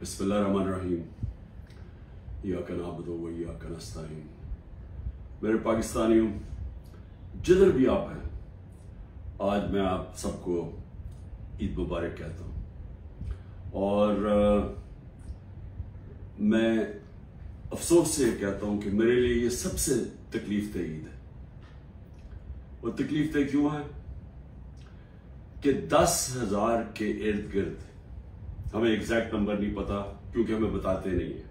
बिस्मिल्लाहिर्रहमानिर्रहीम। इय्याका नअबुदु व इय्याका नस्तईन। मेरे पाकिस्तानियों, जिधर भी आप हैं, आज मैं आप सबको ईद मुबारक कहता हूँ। और मैं अफसोस से कहता हूँ कि मेरे लिए ये सबसे तकलीफ दह ईद है। और तकलीफ दह क्यों है कि 10,000 के इर्द गिर्द, हमें एग्जैक्ट नंबर नहीं पता क्योंकि हमें बताते नहीं है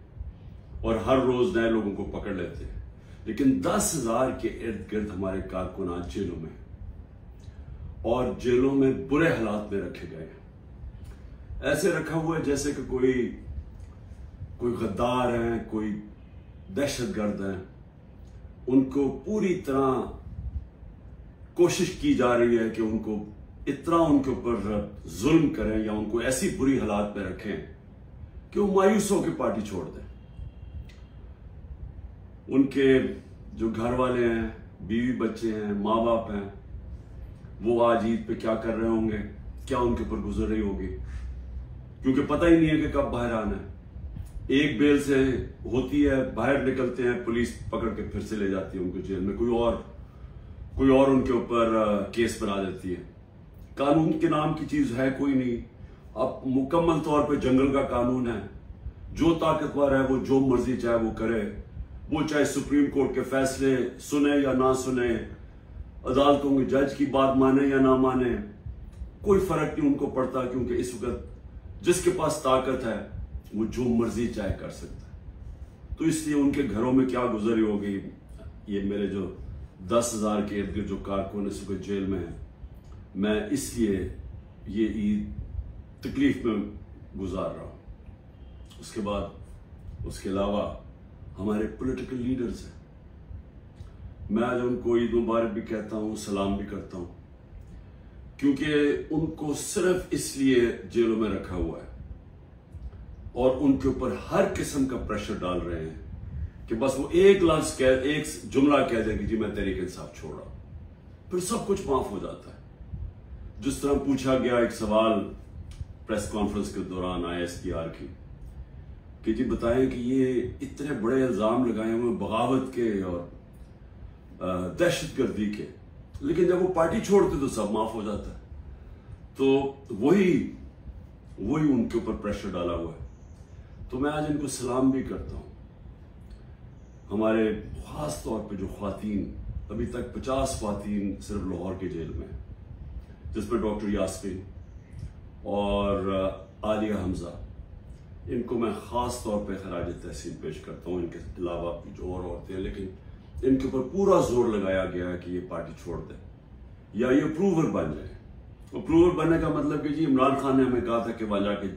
और हर रोज नए लोगों को पकड़ लेते हैं, लेकिन 10,000 के इर्द गिर्द हमारे कारकुन आज जेलों में और जेलों में बुरे हालात में रखे गए हैं। ऐसे रखा हुआ है जैसे कि कोई गद्दार हैं, कोई दहशतगर्द हैं। उनको पूरी तरह कोशिश की जा रही है कि उनको इतना उनके ऊपर जुल्म करें या उनको ऐसी बुरी हालात में रखें कि वो मायूस होकर पार्टी छोड़ दें। उनके जो घर वाले हैं, बीवी बच्चे हैं, माँ बाप हैं, वो आज ईद पे क्या कर रहे होंगे, क्या उनके ऊपर गुजर रही होगी, क्योंकि पता ही नहीं है कि कब बाहर आना है। एक बेल से होती है, बाहर निकलते हैं, पुलिस पकड़ के फिर से ले जाती है उनको जेल में, कोई और उनके ऊपर केस बना देती है। कानून के नाम की चीज है कोई नहीं। अब मुकम्मल तौर पे जंगल का कानून है। जो ताकतवर है वो जो मर्जी चाहे वो करे, वो चाहे सुप्रीम कोर्ट के फैसले सुने या ना सुने, अदालतों के जज की बात माने या ना माने, कोई फर्क नहीं उनको पड़ता, क्योंकि इस वक्त जिसके पास ताकत है वो जो मर्जी चाहे कर सकता है। तो इसलिए उनके घरों में क्या गुजरी होगी, ये मेरे जो 10,000 के इर्द गिर्द जो कारकुन इस वक्त जेल में है, मैं इसलिए ये ईद तकलीफ में गुजार रहा हूं। उसके अलावा हमारे पॉलिटिकल लीडर्स हैं, मैं आज उनको ईद मुबारक भी कहता हूं, सलाम भी करता हूं, क्योंकि उनको सिर्फ इसलिए जेलों में रखा हुआ है और उनके ऊपर हर किस्म का प्रेशर डाल रहे हैं कि बस वो एक जुमला कह दें कि जी मैं तहरीक इंसाफ छोड़ रहा हूं, फिर सब कुछ माफ हो जाता है। जिस तरह पूछा गया एक सवाल प्रेस कॉन्फ्रेंस के दौरान ISPR की कि जी बताएं कि ये इतने बड़े इल्जाम लगाए हुए बगावत के और दहशतगर्दी के, लेकिन जब वो पार्टी छोड़ते तो सब माफ हो जाता है। तो वही उनके ऊपर प्रेशर डाला हुआ है। तो मैं आज इनको सलाम भी करता हूं। हमारे खास तौर पे जो ख्वातीन, अभी तक 50 ख्वातीन सिर्फ लाहौर के जेल में, जिसमें डॉक्टर यास्मीन और आलिया हमजा, इनको मैं खास तौर पे खराज तहसीन पेश करता हूँ। इनके अलावा भी जो और औरतें हैं, लेकिन इनके ऊपर पूरा जोर लगाया गया है कि ये पार्टी छोड़ दें या ये अप्रूवर बन जाए। अप्रूवर बनने का मतलब कि जी इमरान खान ने हमें कहा था कि वहां जाके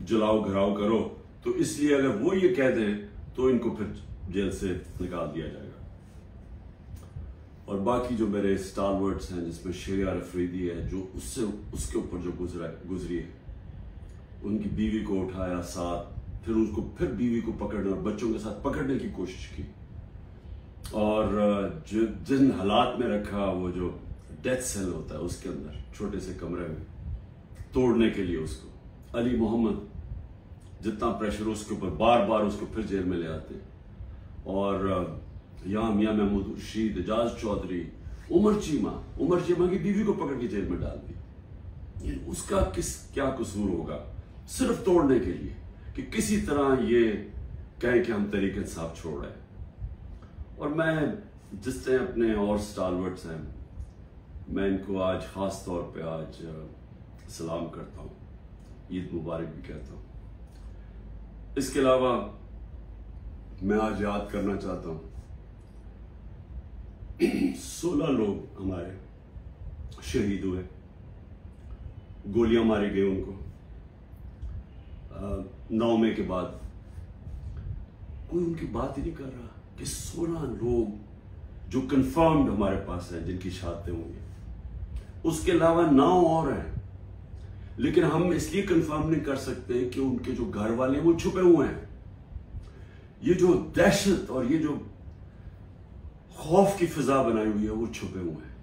जलाओ घराव करो, तो इसलिए अगर वो ये कह दें तो इनको फिर जेल से निकाल दिया जाएगा। और बाकी जो मेरे स्टारवर्ड्स हैं, जिसमें शेरिया अफरीदी है, जो उसके ऊपर जो गुजरी है, उनकी बीवी को उठाया साथ, फिर उसको फिर बीवी को पकड़ने और बच्चों के साथ पकड़ने की कोशिश की, और जिन हालात में रखा, वो जो डेथ सेल होता है उसके अंदर छोटे से कमरे में, तोड़ने के लिए उसको अली मोहम्मद जितना प्रेशर उसके ऊपर, बार बार उसको फिर जेल में ले आते। और यहाँ मियां महमूद रशीद, एजाज चौधरी, उमर चीमा की बीवी को पकड़ के जेल में डाल दी। उसका क्या कसूर होगा, सिर्फ तोड़ने के लिए कि किसी तरह ये कहें कि हम तहरीक इंसाफ छोड़ रहे हैं। और मैं जिस तरह अपने और स्टारवर्ड्स हैं, मैं इनको आज खास तौर पे आज सलाम करता हूँ, ईद मुबारक भी कहता हूँ। इसके अलावा मैं आज याद करना चाहता हूँ 16 लोग हमारे शहीद हुए, गोलियां मारी गई उनको 9 मई के बाद। कोई उनकी बात ही नहीं कर रहा कि 16 लोग जो कंफर्म्ड हमारे पास हैं जिनकी शहादतें हुई, उसके अलावा 9 और हैं, लेकिन हम इसलिए कंफर्म नहीं कर सकते कि उनके जो घर वाले हैं वो छुपे हुए हैं। ये जो दहशत और ये जो खौफ की फिजा बनाई हुई है वो छुपे हुए हैं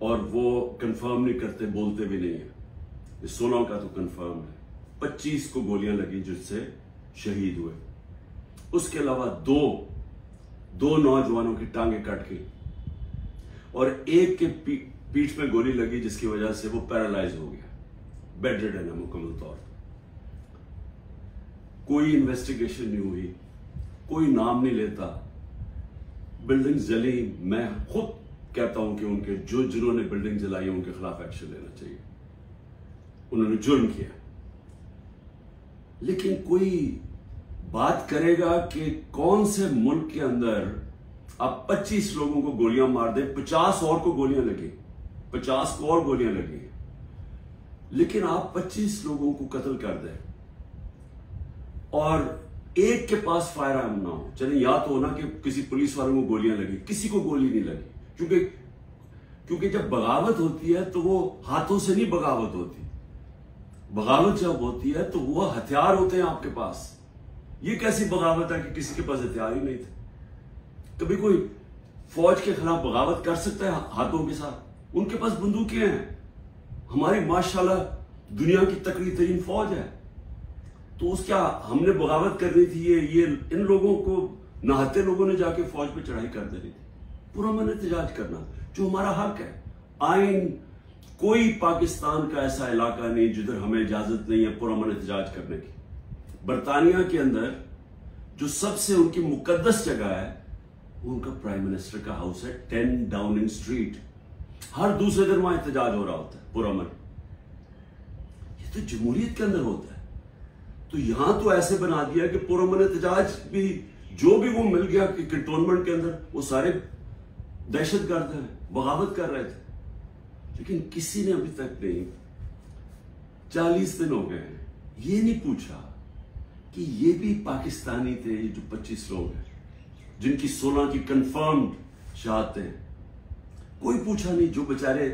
और वो कंफर्म नहीं करते, बोलते भी नहीं है। 16 का तो कंफर्म है, 25 को गोलियां लगी जिससे शहीद हुए। उसके अलावा दो नौजवानों की टांगें कट गई और एक के पीठ में गोली लगी जिसकी वजह से वो पैरालाइज हो गया, बेड रिडन है मुकम्मल तौर पर। कोई इन्वेस्टिगेशन नहीं हुई, कोई नाम नहीं लेता। बिल्डिंग जली, मैं खुद कहता हूं कि उनके जिन्होंने बिल्डिंग जलाई उनके खिलाफ एक्शन लेना चाहिए। उन्होंने जुर्म किया, लेकिन कोई बात करेगा कि कौन से मुल्क के अंदर आप 25 लोगों को गोलियां मार दे, 50 और को गोलियां लगी, 50 को और गोलियां लगी, लेकिन आप 25 लोगों को कत्ल कर दें और एक के पास फायर आर्म ना हो। चलिए या तो ना कि किसी पुलिस वालों को गोलियां लगी, किसी को गोली नहीं लगी, क्योंकि जब बगावत होती है तो वो हाथों से नहीं बगावत होती। बगावत जब होती है तो वो हथियार होते हैं आपके पास। ये कैसी बगावत है कि किसी के पास हथियार ही नहीं थे? कभी कोई फौज के खिलाफ बगावत कर सकता है हाथों के साथ? उनके पास बंदूकें हैं। हमारी माशाल्लाह दुनिया की तकड़ी तरीन फौज है, तो उस क्या हमने बगावत करनी थी? ये इन लोगों को नहाते लोगों ने जाके फौज पे चढ़ाई कर देनी थी, पुरअमन एहतजाज करना जो हमारा हक है। आइन कोई पाकिस्तान का ऐसा इलाका नहीं जिधर हमें इजाजत नहीं है पुरअमन एहतजाज करने की। बरतानिया के अंदर जो सबसे उनकी मुकद्दस जगह है उनका प्राइम मिनिस्टर का हाउस है 10 डाउनिंग स्ट्रीट। हर दूसरे दिन वहां एहतजाज हो रहा होता है पुरअमन। ये तो जमहूरियत के अंदर होता है। तो यहां तो ऐसे बना दिया कि पुरअमन एहतजाज भी जो भी वो मिल गया कि कंटोनमेंट के अंदर वो सारे दहशतगर्द हैं, बगावत कर रहे थे। लेकिन किसी ने अभी तक नहीं, 40 दिन हो गए हैं, ये नहीं पूछा कि ये भी पाकिस्तानी थे। जो 25 लोग हैं जिनकी 16 की कंफर्म्ड शहादतें हैं, कोई पूछा नहीं। जो बेचारे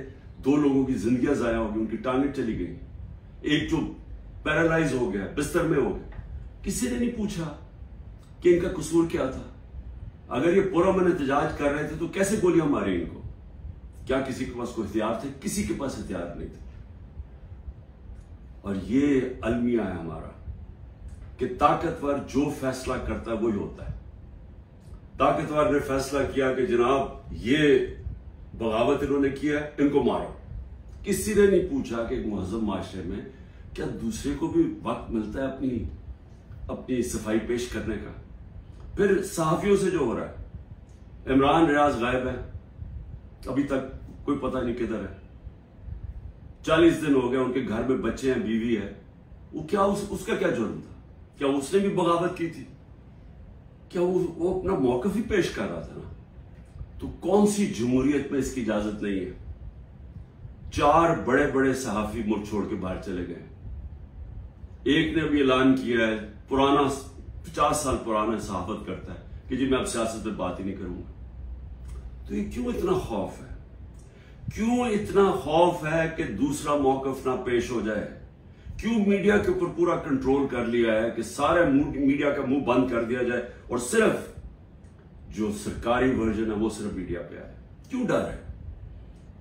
2 लोगों की जिंदगियां जाया होगी, उनकी टांगें चली गई, एक जो पैरालाइज हो गया, बिस्तर में हो गया, किसी ने नहीं पूछा कि इनका कसूर क्या था। अगर ये पुरअमन एहतजाज कर रहे थे तो कैसे गोलियां मारी इनको? क्या किसी के पास कोई हथियार थे? किसी के पास हथियार नहीं थे। और ये अलमिया है हमारा कि ताकतवर जो फैसला करता है वही होता है। ताकतवर ने फैसला किया कि जनाब ये बगावत इन्होंने किया है, इनको मारो। किसी ने नहीं पूछा कि एक मुहज़्ज़म माशरे में क्या दूसरे को भी वक्त मिलता है अपनी सफाई पेश करने का? फिर सहाफियों से जो हो रहा है, इमरान रियाज गायब है, अभी तक कोई पता नहीं किधर है। 40 दिन हो गए, उनके घर में बच्चे हैं, बीवी है। वो क्या उसका क्या जुर्म था? क्या उसने भी बगावत की थी? क्या वो अपना मौकफ ही पेश कर रहा था ना? तो कौन सी जमहूरियत में इसकी इजाजत नहीं है? 4 बड़े बड़े सहाफी मुल्क छोड़ के बाहर चले गए। एक ने भी ऐलान किया है, पुराना 50 साल पुराना सहाफत करता है कि जी मैं अब सियासत में बात ही नहीं करूंगा। तो ये क्यों इतना खौफ है? क्यों इतना खौफ है कि दूसरा मौकफ ना पेश हो जाए? क्यों मीडिया के ऊपर पूरा कंट्रोल कर लिया है कि सारे मीडिया का मुंह बंद कर दिया जाए और सिर्फ जो सरकारी वर्जन है वो सिर्फ मीडिया पे आए? क्यों डर है?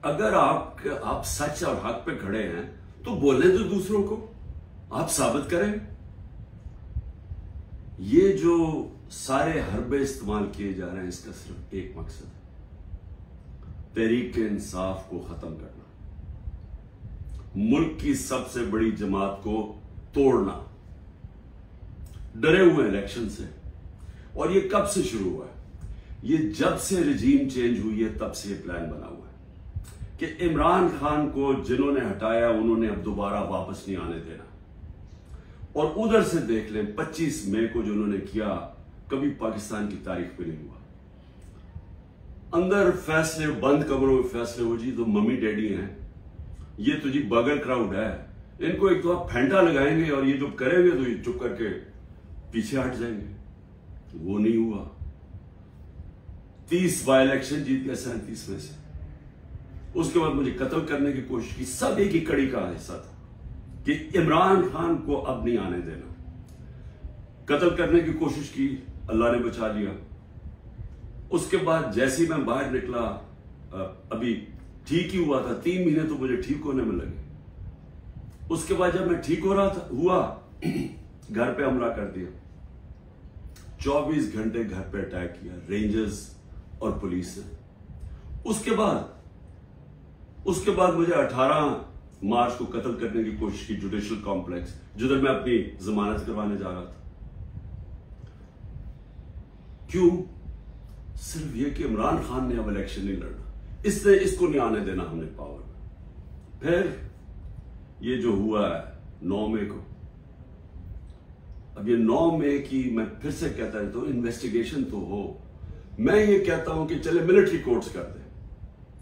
अगर आप सच और हक पे खड़े हैं तो बोलने दो दूसरों को, आप साबित करें। ये जो सारे हरबे इस्तेमाल किए जा रहे हैं, इसका सिर्फ एक मकसद है, तहरीक इंसाफ को खत्म करना, मुल्क की सबसे बड़ी जमात को तोड़ना। डरे हुए इलेक्शन से, और ये कब से शुरू हुआ है? ये जब से रजीम चेंज हुई है तब से ये प्लान बना हुआ है कि इमरान खान को जिन्होंने हटाया उन्होंने अब दोबारा वापस नहीं आने देना। और उधर से देख लें 25 मई को जो उन्होंने किया, कभी पाकिस्तान की तारीख में नहीं हुआ। अंदर फैसले, बंद कमरों में फैसले हो जी, तो मम्मी डैडी हैं, ये तो जी बगल क्राउड है, इनको एक तो आप फेंटा लगाएंगे और ये जो करेंगे तो ये चुप करके पीछे हट जाएंगे। वो नहीं हुआ। 30 बाय इलेक्शन जीत गया 37 में से। उसके बाद मुझे कत्ल करने की कोशिश की। सब एक ही कड़ी का हिस्सा था कि इमरान खान को अब नहीं आने देना। कत्ल करने की कोशिश की, अल्लाह ने बचा लिया। उसके बाद जैसे ही मैं बाहर निकला, अभी ठीक ही हुआ था, 3 महीने तो मुझे ठीक होने में लगे। उसके बाद जब मैं ठीक हो रहा था हुआ घर पे हमला कर दिया। 24 घंटे घर पे अटैक किया रेंजर्स और पुलिस ने। उसके बाद मुझे 18 मार्च को कत्ल करने की कोशिश की जुडिशियल कॉम्प्लेक्स, जिधर मैं अपनी जमानत करवाने जा रहा था। क्यों? सिर्फ यह कि इमरान खान ने अब इलेक्शन नहीं लड़ना, इसको नहीं आने देना हमने पावर में। फिर ये जो हुआ है 9 मई को, अब ये 9 मई की मैं फिर से कहता हूं तो इन्वेस्टिगेशन तो हो। मैं ये कहता हूं कि चले मिलिट्री कोर्ट्स कर दे,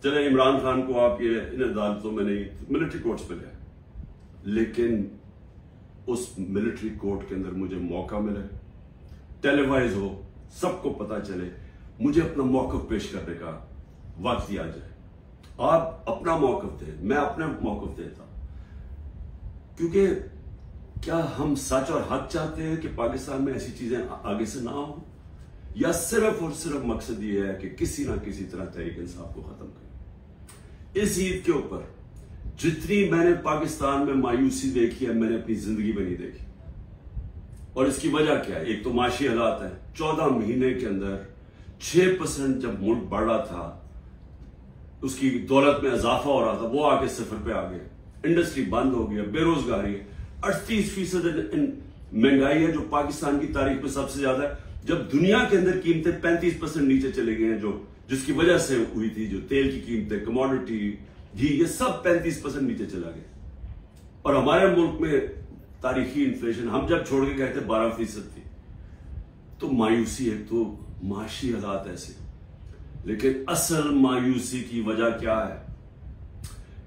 चले इमरान खान को आप ये इन अदालतों में नहीं, मिलिट्री कोर्ट्स पे ले, लेकिन उस मिलिट्री कोर्ट के अंदर मुझे मौका मिले, टेलीवाइज हो, सबको पता चले, मुझे अपना मौकफ पेश करने का वक्त दिया जाए। आप अपना मौकफ दें, मैं अपना मौकफ देता। क्योंकि क्या हम सच और हक चाहते हैं कि पाकिस्तान में ऐसी चीजें आगे से ना हो, या सिर्फ और सिर्फ मकसद ये है कि किसी ना किसी तरह तहरीक इंसाफ को खत्म करें? इस ईद के ऊपर जितनी मैंने पाकिस्तान में मायूसी देखी है, मैंने अपनी जिंदगी में नहीं देखी। और इसकी वजह क्या है? एक तो माशी हालात है। 14 महीने के अंदर 6% जब मुल्क बढ़ रहा था, उसकी दौलत में इजाफा हो रहा था, वो आके 0 पे आ गया। इंडस्ट्री बंद हो गया, बेरोजगारी है, 38% महंगाई है, जो पाकिस्तान की तारीख में सबसे ज्यादा है। जब दुनिया के अंदर कीमतें 35% नीचे चले गए हैं, जिसकी वजह से हुई थी, जो तेल की कीमतें, कमोडिटी, घी, ये सब 35% नीचे चला गया। और हमारे मुल्क में तारीखी इन्फ्लेशन हम जब छोड़ के गए थे 12% थी। तो मायूसी है, तो माशी हालात ऐसे। लेकिन असल मायूसी की वजह क्या है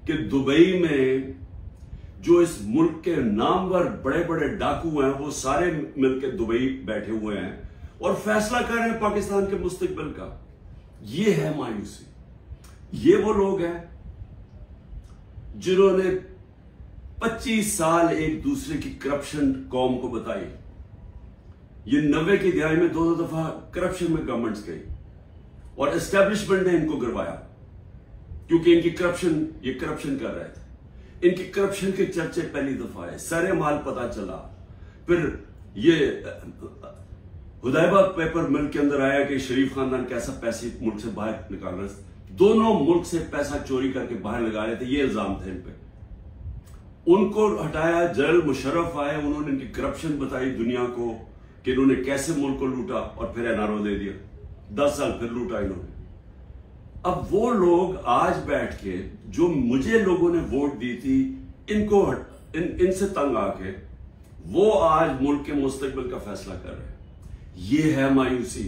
कि दुबई में जो इस मुल्क के नामवर बड़े बड़े डाकू हैं, वो सारे मिलकर दुबई बैठे हुए हैं और फैसला कर रहे हैं पाकिस्तान के मुस्तकबिल का। ये है मायूसी। ये वो लोग हैं जिन्होंने 25 साल एक दूसरे की करप्शन कौम को बताई। ये 90 की दिहाई में 2 दफा करप्शन में गवर्नमेंट्स गई और एस्टेब्लिशमेंट ने इनको गिरवाया, क्योंकि ये करप्शन कर रहे थे। इनकी करप्शन के चर्चे पहली दफा है, सरे माल पता चला। फिर ये हुदैबा पेपर मिल के अंदर आया कि शरीफ खानदान कैसा पैसे मुल्क से बाहर निकाल रहे थे। दोनों मुल्क से पैसा चोरी करके बाहर लगा रहे थे, ये इल्जाम थे इन पे। उनको हटाया, जनरल मुशर्रफ आए, उन्होंने इनकी करप्शन बताई दुनिया को कि इन्होंने कैसे मुल्क को लूटा, और फिर एनआरओ दे दिया। 10 साल फिर लूटा इन्होंने। अब वो लोग आज बैठ के, जो मुझे लोगों ने वोट दी थी, इनसे तंग आके वो आज मुल्क के मुस्तकबिल का फैसला कर रहे हैं। ये है मायूसी।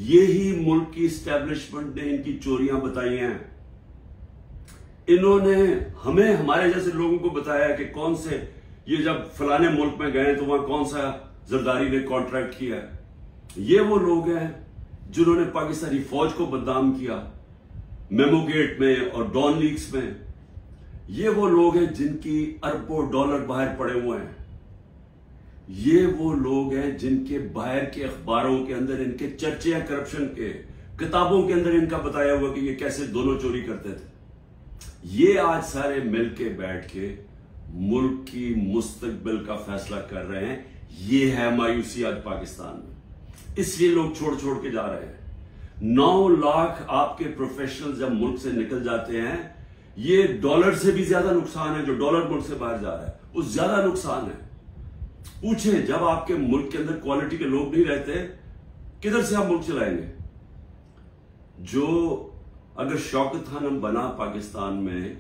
यही मुल्क की एस्टेब्लिशमेंट ने इनकी चोरियां बताई हैं। इन्होंने हमें, हमारे जैसे लोगों को बताया कि कौन से, ये जब फलाने मुल्क में गए तो वहां कौन सा जरदारी ने कॉन्ट्रैक्ट किया है। ये वो लोग हैं जिन्होंने पाकिस्तानी फौज को बदनाम किया मेमो गेट में और डॉन लीक्स में। ये वो लोग हैं जिनकी अरबों डॉलर बाहर पड़े हुए हैं। ये वो लोग हैं जिनके बाहर के अखबारों के अंदर इनके चर्चे हैं करप्शन के, किताबों के अंदर इनका बताया हुआ कि ये कैसे दोनों चोरी करते थे। ये आज सारे मिलके बैठ के मुल्क की मुस्तकबिल का फैसला कर रहे हैं। ये है मायूसी आज पाकिस्तान में, इसलिए लोग छोड़ छोड़ के जा रहे हैं। 9 लाख आपके प्रोफेशनल जब मुल्क से निकल जाते हैं, ये डॉलर से भी ज्यादा नुकसान है। जो डॉलर मुल्क से बाहर जा रहा है वो ज्यादा नुकसान है। पूछें, जब आपके मुल्क के अंदर क्वालिटी के लोग नहीं रहते, किधर से आप मुल्क चलाएंगे? जो अगर शौकत खानम बना पाकिस्तान में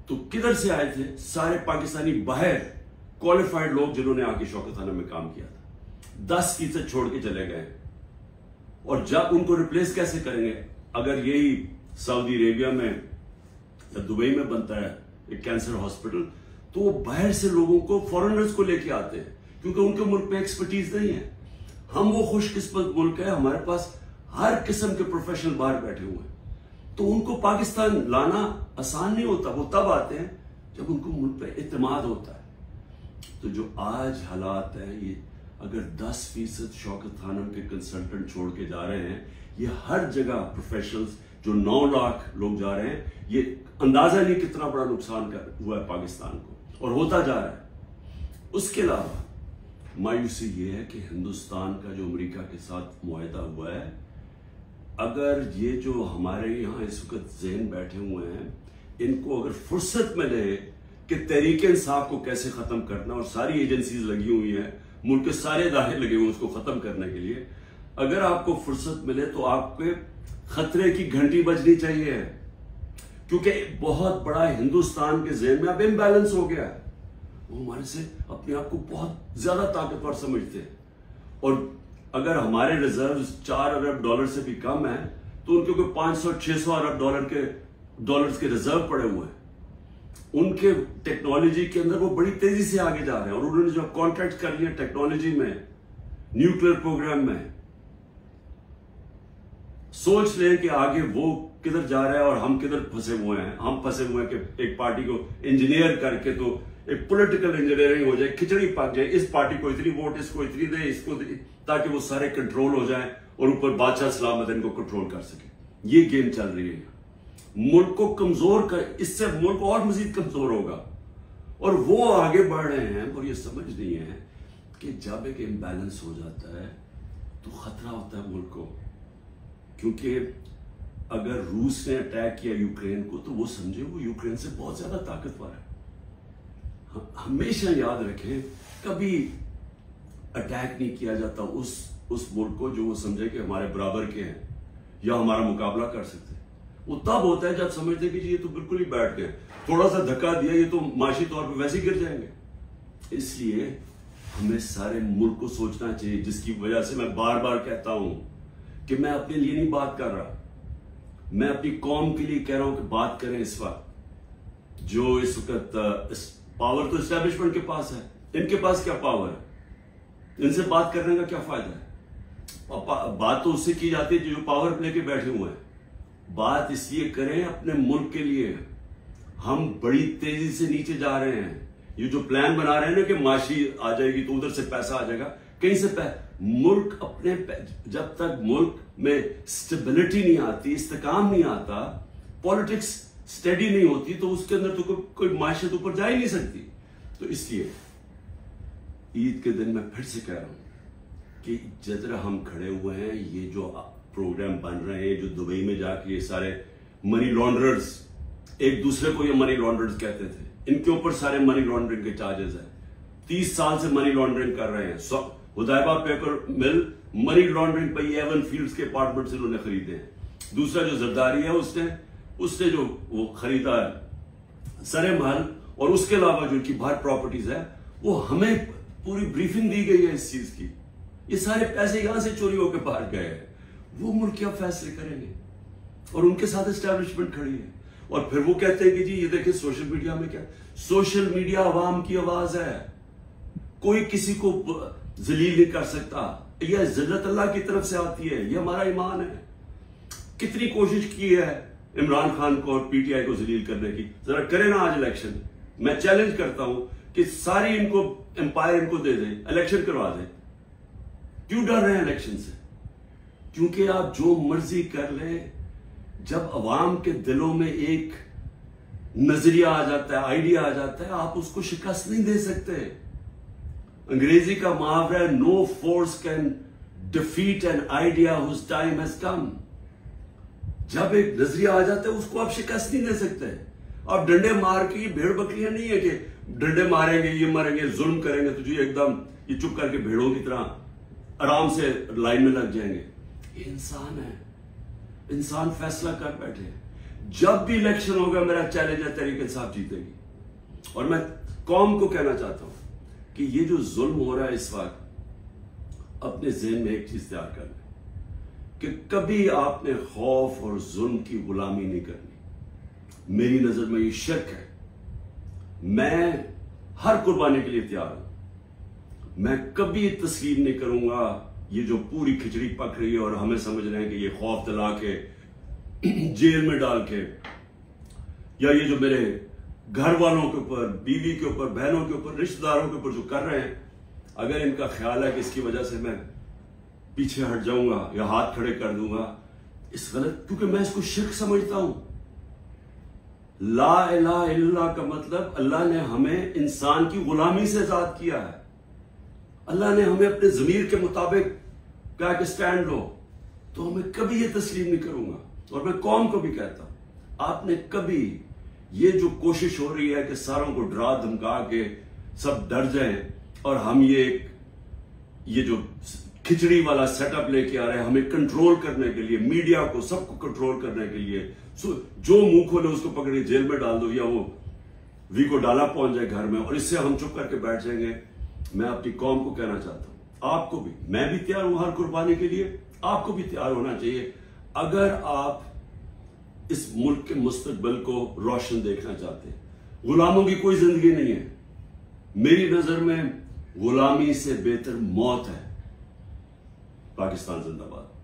तो किधर से आए थे? सारे पाकिस्तानी बाहर क्वालिफाइड लोग जिन्होंने आके शौकत खानम में काम किया था, 10% छोड़ के चले गए। और जब उनको रिप्लेस कैसे करेंगे? अगर यही सऊदी अरेबिया में या दुबई में बनता है एक कैंसर हॉस्पिटल, तो वो बाहर से लोगों को, फॉरेनर्स को लेके आते हैं, क्योंकि उनके मुल्क में एक्सपर्टीज नहीं है। हम वो खुशकिस्मत मुल्क है, हमारे पास हर किस्म के प्रोफेशनल बाहर बैठे हुए हैं। तो उनको पाकिस्तान लाना आसान नहीं होता। वो तब आते हैं जब उनको मुल्क पे इत्मीनान होता है। तो जो आज हालात हैं, ये अगर 10% शौकत खानम के कंसल्टेंट छोड़ के जा रहे हैं, ये हर जगह प्रोफेशनल्स, जो 9 लाख लोग जा रहे हैं, ये अंदाजा नहीं कितना बड़ा नुकसान हुआ है पाकिस्तान को। और होता जा रहा है। उसके अलावा मायूसी ये है कि हिंदुस्तान का जो अमेरिका के साथ मुआहदा हुआ है, अगर ये जो हमारे यहाँ इस वक्त ज़हन बैठे हुए हैं, इनको अगर फुर्सत मिले कि तहरीक इंसाफ को कैसे खत्म करना, और सारी एजेंसीज लगी हुई हैं, मुल्क के सारे इदारे लगे हुए हैं उसको खत्म करने के लिए, अगर आपको फुर्सत मिले तो आपके खतरे की घंटी बजनी चाहिए, क्योंकि बहुत बड़ा हिंदुस्तान के ज़हन में अब इम्बैलेंस हो गया है। वो हमारे से अपने आप को बहुत ज्यादा ताकतवर समझते हैं, और अगर हमारे रिजर्व 4 अरब डॉलर से भी कम है तो उनके कोई 500-600 अरब डॉलर्स के रिजर्व पड़े हुए हैं। उनके टेक्नोलॉजी के अंदर वो बड़ी तेजी से आगे जा रहे हैं, और उन्होंने जो कॉन्ट्रैक्ट कर लिया टेक्नोलॉजी में, न्यूक्लियर प्रोग्राम में, सोच लें कि आगे वो किधर जा रहा है और हम किधर फंसे हुए हैं। हम फंसे हुए हैं कि एक पार्टी को इंजीनियर करके तो एक पॉलिटिकल इंजीनियरिंग हो जाए, खिचड़ी पक जाए, इस पार्टी को इतनी वोट, इसको इतनी दे, इसको दे, ताकि वो सारे कंट्रोल हो जाए और ऊपर बादशाह सलामत इनको कंट्रोल कर सके। ये गेम चल रही है। मुल्क को कमजोर कर, इससे मुल्क और मजीद कमजोर होगा, और वो आगे बढ़ रहे हैं और ये समझ नहीं है कि जब एक इम्बैलेंस हो जाता है तो खतरा होता है मुल्क को। क्योंकि अगर रूस ने अटैक किया यूक्रेन को तो वो समझे वो यूक्रेन से बहुत ज्यादा ताकतवर है। हमेशा याद रखें, कभी अटैक नहीं किया जाता उस मुल्क को जो वो समझे कि हमारे बराबर के हैं या हमारा मुकाबला कर सकते हैं। वो तब होता है जब समझते कि जी ये तो बिल्कुल ही बैठ गए, थोड़ा सा धक्का दिया ये तो माशी तौर पर वैसे ही गिर जाएंगे। इसलिए हमें सारे मुल्क को सोचना चाहिए, जिसकी वजह से मैं बार बार कहता हूं कि मैं अपने लिए नहीं बात कर रहा, मैं अपनी कौम के लिए कह रहा हूं कि बात करें। इस वक्त जो इस वक्त पावर तो एस्टैब्लिशमेंट के पास है, इनके पास क्या पावर है, इनसे बात करने का क्या फायदा है। बात तो उससे की जाती है जो पावर लेके बैठे हुए हैं। बात इसलिए करें अपने मुल्क के लिए। हम बड़ी तेजी से नीचे जा रहे हैं। ये जो प्लान बना रहे हैं ना कि माशी आ जाएगी तो उधर से पैसा आ जाएगा, कहीं से मुल्क अपने, जब तक मुल्क में स्टेबिलिटी नहीं आती, इस्तेकाम नहीं आता, पॉलिटिक्स स्टेडी नहीं होती, तो उसके अंदर तो कोई माशियत ऊपर जा ही नहीं सकती। तो इसलिए ईद के दिन मैं फिर से कह रहा हूं कि जिधर हम खड़े हुए हैं, ये जो प्रोग्राम बन रहे हैं, जो दुबई में जाके ये सारे मनी लॉन्ड्रर्स, एक दूसरे को ये मनी लॉन्ड्रर्स कहते थे, इनके ऊपर सारे मनी लॉन्ड्रिंग के चार्जेस हैं। 30 साल से मनी लॉन्ड्रिंग कर रहे हैं। हुदैबा पेपर मिल मनी लॉन्ड्रिंग पे एवन फील्ड्स के अपार्टमेंट्स इन्होंने खरीदे हैं। दूसरा जो जरदारी है उसने जो वो खरीदा है सरे महल, और उसके अलावा जो उनकी बाहर प्रॉपर्टीज है, वो हमें पूरी ब्रीफिंग दी गई है इस चीज की। ये सारे पैसे यहां से चोरी होकर बाहर गए हैं। वो मुल्क क्या फैसले करेंगे, और उनके साथ एस्टैब्लिशमेंट खड़ी है। और फिर वो कहते हैं कि जी ये देखिए सोशल मीडिया में क्या, सोशल मीडिया अवाम की आवाज है, कोई किसी को जलील नहीं कर सकता। यह जिल्लत अल्लाह की तरफ से आती है, यह हमारा ईमान है। कितनी कोशिश की है इमरान खान को और पीटीआई को जलील करने की, जरा करें ना आज इलेक्शन। मैं चैलेंज करता हूं कि सारी इनको एम्पायर इनको दे दें, इलेक्शन करवा दें। क्यों डर रहे हैं इलेक्शन से? क्योंकि आप जो मर्जी कर ले, जब अवाम के दिलों में एक नजरिया आ जाता है, आइडिया आ जाता है, आप उसको शिकस्त नहीं दे सकते। अंग्रेजी का मुहावरा है, no force can defeat an idea whose time has come. जब एक नजरिया आ जाता है उसको आप शिकस्त नहीं दे सकते। आप डंडे मार के, ये भेड़ बकरियां नहीं है कि डंडे मारेंगे, ये मारेंगे, जुल्म करेंगे तो जी एकदम ये चुप करके भेड़ों की तरह आराम से लाइन में लग जाएंगे। ये इंसान है, इंसान फैसला कर बैठे। जब भी इलेक्शन होगा, मेरा चैलेंज है तहरीक इंसाफ जीतेगी। और मैं कौम को कहना चाहता हूं कि ये जो जुल्म हो रहा है इस वक्त, अपने ज़हन में एक चीज तैयार कर लें कि कभी आपने खौफ और जुल्म की गुलामी नहीं करनी। मेरी नजर में ये शिर्क है। मैं हर कुर्बानी के लिए तैयार हूं। मैं कभी तस्लीम नहीं करूंगा ये जो पूरी खिचड़ी पक रही है और हमें समझ रहे हैं कि ये खौफ दिला के, जेल में डाल के, या ये जो मेरे घर वालों के ऊपर, बीवी के ऊपर, बहनों के ऊपर, रिश्तेदारों के ऊपर जो कर रहे हैं, अगर इनका ख्याल है कि इसकी वजह से मैं पीछे हट जाऊंगा या हाथ खड़े कर दूंगा, इस गलत, क्योंकि मैं इसको शिर्क समझता हूं। ला इलाहा इल्लल्लाह का मतलब अल्लाह ने हमें इंसान की गुलामी से आजाद किया है। अल्लाह ने हमें अपने ज़मीर के मुताबिक कहा कि स्टैंड लो, तो हमें कभी ये तस्लीम नहीं करूंगा। और मैं कौम को भी कहता हूं, आपने कभी ये जो कोशिश हो रही है कि सारों को डरा धमका के सब डर जाएं और हम ये जो खिचड़ी वाला सेटअप लेके आ रहे हैं हमें कंट्रोल करने के लिए, मीडिया को सबको कंट्रोल करने के लिए, जो मुंह खोले उसको पकड़े जेल में डाल दो या वो वी को डाला पहुंच जाए घर में और इससे हम चुप करके बैठ जाएंगे। मैं अपनी कौम को कहना चाहता हूं, आपको भी, मैं भी तैयार हूं हर कुर्बानी के लिए, आपको भी तैयार होना चाहिए। अगर आप इस मुल्क के मुस्तकबिल को रोशन देखना चाहते हैं, गुलामों की कोई जिंदगी नहीं है। मेरी नजर में गुलामी से बेहतर मौत है। पाकिस्तान जिंदाबाद।